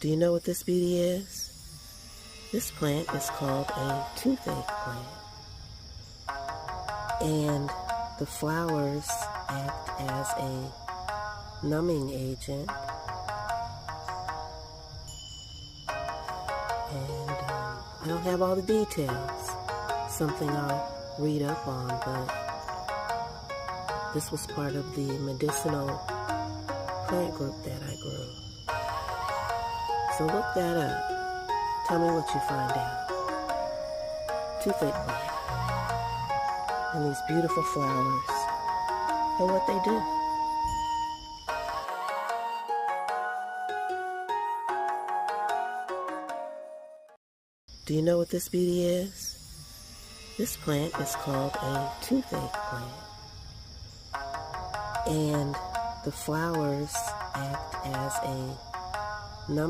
Do you know what this beauty is? This plant is called a toothache plant. And the flowers act as a numbing agent. And I don't have all the details. Something I'll read up on, but this was part of the medicinal plant group that I grew. So look that up. Tell me what you find out. Toothache plant. And these beautiful flowers. And what they do. Do you know what this beauty is? This plant is called a toothache plant. And the flowers act as a numbing